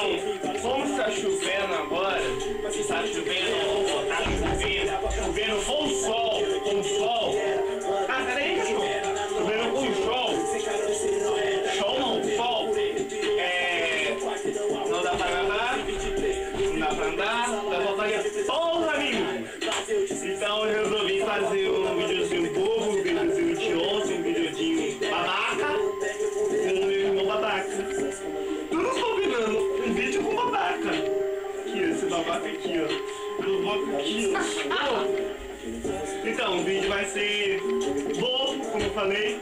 Então, como está chovendo agora, está chovendo com sol, ah, peraí, chovendo com sol não, sol, não dá pra andar, vai faltar todos amigos. Então eu resolvi fazer um videozinho bobo, um videozinho de ontem, um videozinho babaca, com o meu irmão babaca. Eu não estou virando um vídeo com babaca. Aqui, esse babaca aqui, ó. Eu boto aqui, ó. Então, o vídeo vai ser bobo, como eu falei.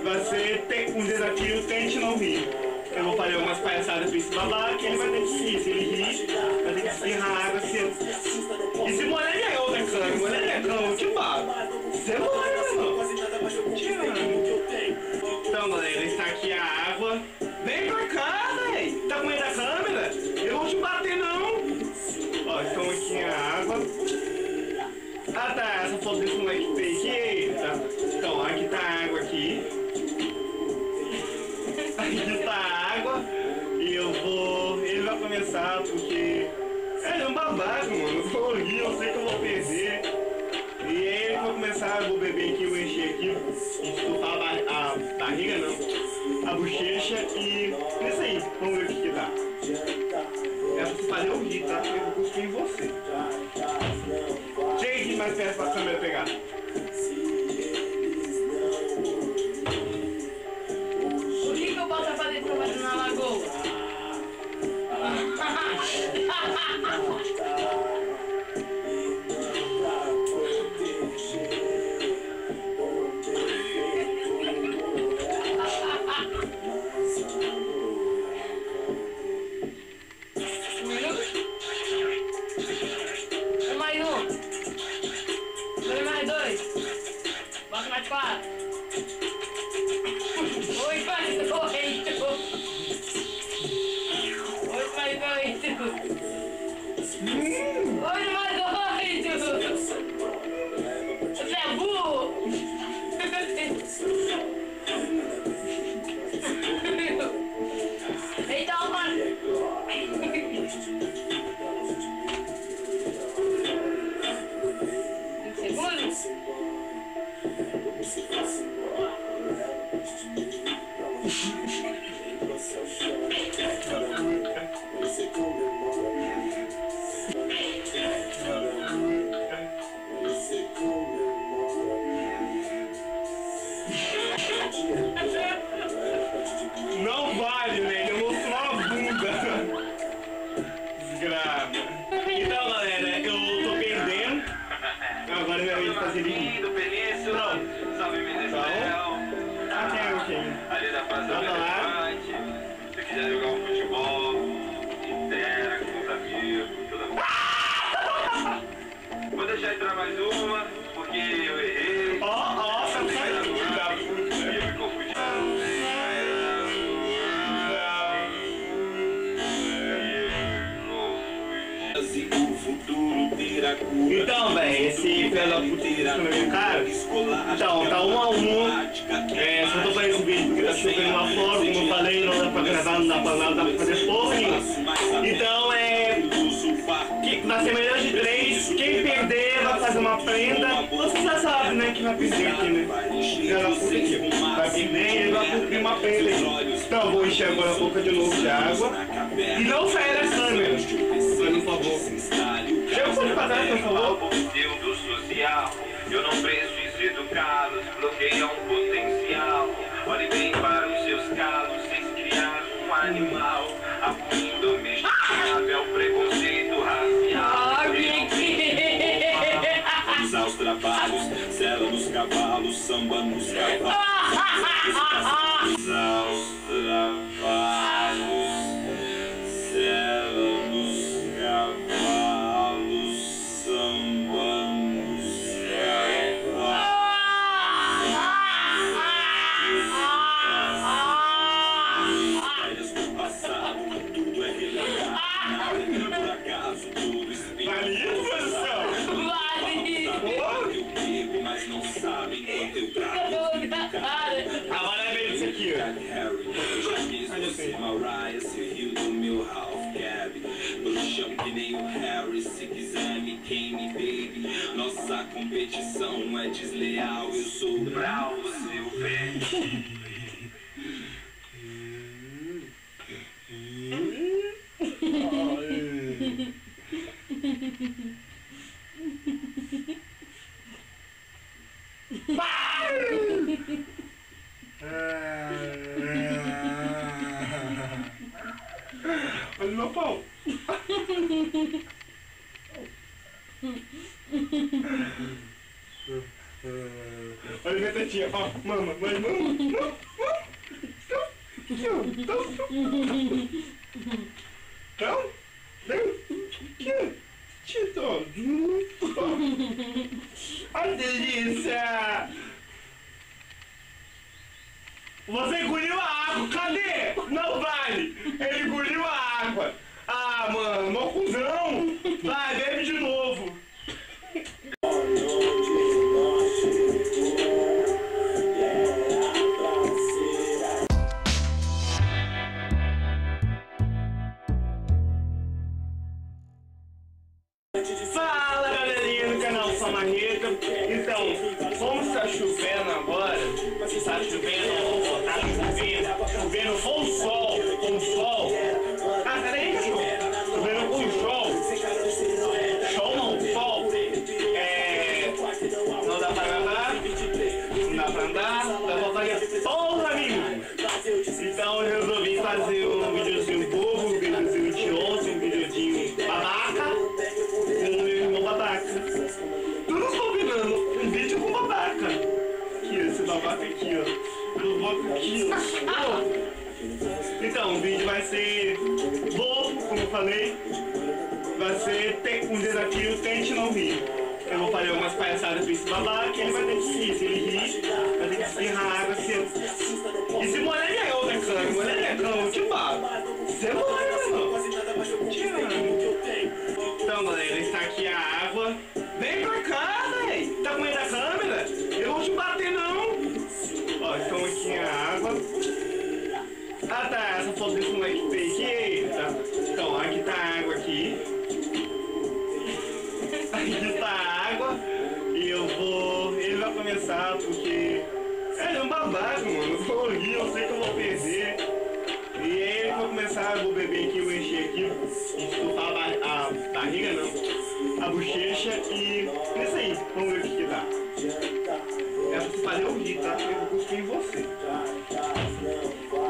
Vai ser um desafio, tente não rir. Eu vou fazer algumas palhaçadas pra esse babaca, ele vai ter que rir. Se ele rir, vai ter que espirrar a água assim. E se molhar é outra cama, molhar é cama, que barro. Você molha, não. Então, galera, está aqui a água. Vem pra cá, véi. Tá com medo da câmera? Eu vou te bater, não. Ó, então aqui a água. Ah, tá, essa foto desse moleque fake. Eita. Então, aqui tá a água aqui. Aqui tá a água. E ele vai começar porque ele é um babaca, mano. Eu vou rir, eu sei que eu vou perder. E aí ele vai começar, eu vou beber aqui, vou encher aqui, estufar a barriga não, a bochecha e isso aí, vamos ver o que dá. É pra você fazer eu rir, tá? Eu vou cuspir em você. Chega aqui mais perto pra câmera pegar. O que eu posso fazer pra fazer na lagoa? Não vale, velho, eu mostrou a bunda. Desgrama. Então, galera, eu tô perdendo. Agora eu ia fazer vídeo. Pronto. Salve, Menestrel. Ok. Ali da Praça do Elefante. Se quiser jogar um futebol, inteira com os amigos, toda mundo. Vou deixar entrar mais uma, porque eu errei. Ó, tá saindo. Eu me confundi. Então, velho, esse pela puteira no meu cara. Então, tá 1 a 1. Só tô fazendo esse vídeo porque tá chovendo lá fora, como eu falei, não dá pra gravar, não dá pra nada, dá pra fazer porra nenhuma. Então, na semana de 3, quem perder vai fazer uma prenda. Você já sabe, né, que vai perder aqui, né? Vai perder e ele vai cumprir uma prenda aqui. Então, eu vou encher agora a boca de novo de água. E não sair da câmera, por favor. Chega um pouco pra trás, por favor. Conteúdo social, eu não preciso educá-los, bloqueia um potencial. Olhe bem para os seus calos, sem criar um animal. Abuso domesticável, preconceito racial. Usar os trabalhos, sela nos cavalos, samba nos cavalos. Usar os trabalhos, sela nos cavalos, samba nos cavalos. Férias do passado, tudo é relembrado. Nada é por acaso, tudo explica. Eu bebo, mas não sabem quanto eu trago. Agora é bem isso aqui, ó. Harry, eu já quis você, Mariah, ser rio do meu house. uma desleal, eu sou brau, seu pet. Olha meu pau. Olha minha tetinha, ó, mama, mãe, mama. Então, ai, delícia! Você engoliu a água, cadê? Não vale! Ele engoliu a água! Ah, mano, mó cuzão! Vai, bebe de novo! Fala, galerinha do canal Só Marreta. Então, como está chovendo agora, está chovendo com sol, ah, peraí, chovendo com sol, não, sol, não dá pra gravar, não dá pra andar, vai faltar porra nenhuma. Então eu resolvi fazer um videozinho bobo, um videozinho mentiroso, um videozinho babaca, com o meu irmão babaca. Eu não estou virando um vídeo com babaca. Aqui, esse babaca aqui, ó. Eu boto aqui, ó. Então, o vídeo vai ser bobo, como eu falei. Vai ser um desafio, tente não rir. Eu vou fazer umas palhaçadas pra esse babaca e ele vai ter que rir. Se ele rir, vai ter que espirrar a água assim. E se molhar minha outra cana, molhar minha cana, eu te bato. Você molha, mano. Então, galera, está aqui a água. Vem pra cá, véi. Tá com medo da câmera? Eu vou te bater, não. Ó, então aqui a água. Ah, tá. Essa foto desse moleque fake. Eita. Então, aqui tá a água aqui. Aqui tá a água. E eu vou... Ele vai começar porque... Ele é um babaca, mano. Eu vou rir, eu sei que eu vou perder. E aí ele vai começar, eu vou beber aqui, eu vou encher aqui. Estufar a barriga, não. A bochecha e... É isso aí. Vamos ver o que dá. É pra você fazer o rir, tá? Eu vou cuspir em você.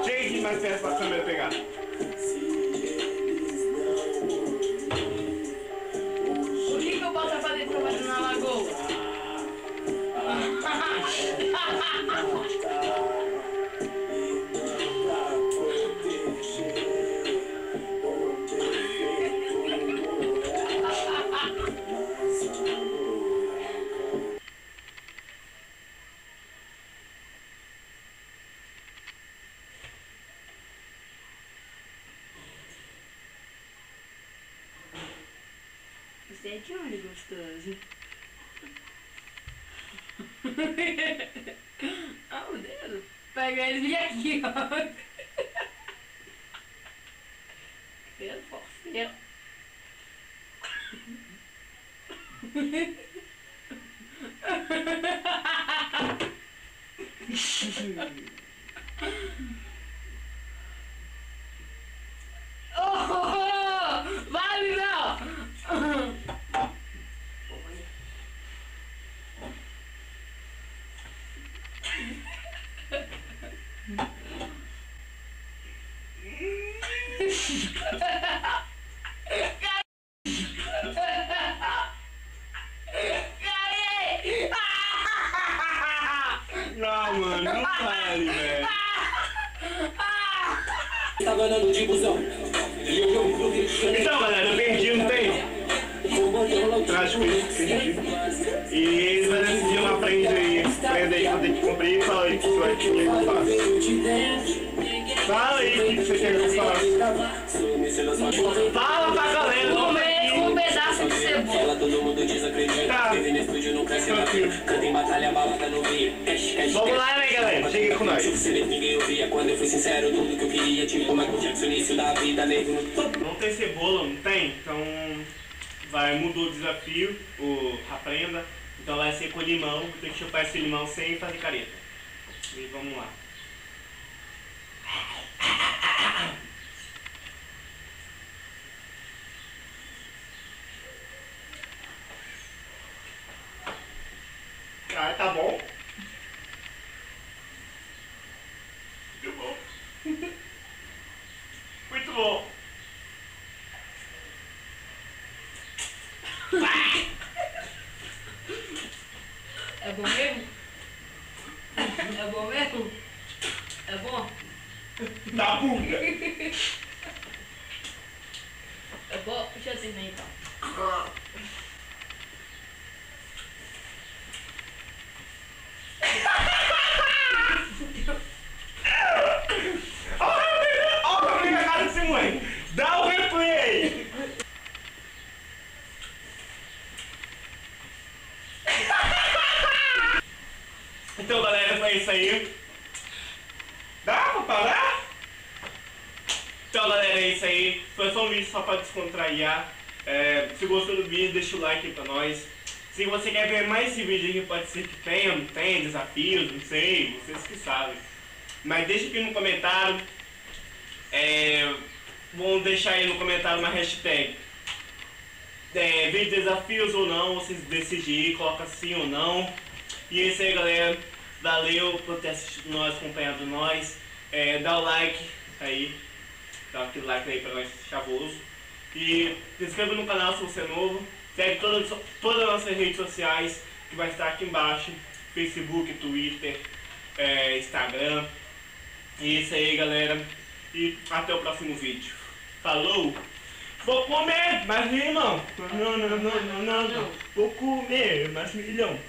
Chega aqui mais perto pra câmera pegar. Por que eu boto pra dentro na lagoa? Você é de onde, gostoso? Ah, o dedo. Pega ele aqui, ó. Dedo forceiro. Oh, vale não! Não, mano, não vale, velho. Tá ganhando de busão. Então, galera, eu perdi, não tem? Trágico isso, perdi. E ele vai decidir uma prenda aí que eu tenho que cumprir e fala aí o que você vai querer que eu faça. Fala aí o que você quer que eu faça. Fala pra galera, Um pedaço de cebola. Ela todo mundo desacredita. Tá. Teve no estúdio, não cresce na vida. Canta em batalha, balada no Rio. Vamos lá, né, galera? Chega com nós. Ninguém ouvia quando eu fui sincero, tudo que eu queria. Tipo Michael Jackson, início da vida, nego. Não tem cebola, não tem? Então, mudou o desafio, a prenda. Então vai ser com limão, tem que chupar esse limão sem fazer careta. E vamos lá. Ah, tá bom. Muito bom. Muito bom. É bom mesmo? É bom mesmo? É bom? Da bunda. É bom? Deixa eu terminar então. Olha a cara desse moleque. Dá o replay. Então, galera, foi isso aí. Dá pra parar? Então, galera, é isso aí. Foi só um vídeo só pra descontrair. Se gostou do vídeo, deixa o like aí pra nós. Se você quer ver mais esse vídeo aqui, pode ser que tenha desafios, não sei, vocês que sabem. Mas deixa aqui no comentário. Vamos deixar aí no comentário uma hashtag. Vídeo desafios ou não, vocês decidirem, coloca sim ou não. E é isso aí, galera. Valeu por ter assistido nós, acompanhado nós. Dá o like aí. Dá aquele like aí pra nós, chavoso. E se inscreva no canal se você é novo. Segue todas as nossas redes sociais, que vai estar aqui embaixo. Facebook, Twitter, Instagram. E é isso aí, galera. E até o próximo vídeo. Falou! Vou comer mais milhão. Não. Vou comer mais milhão.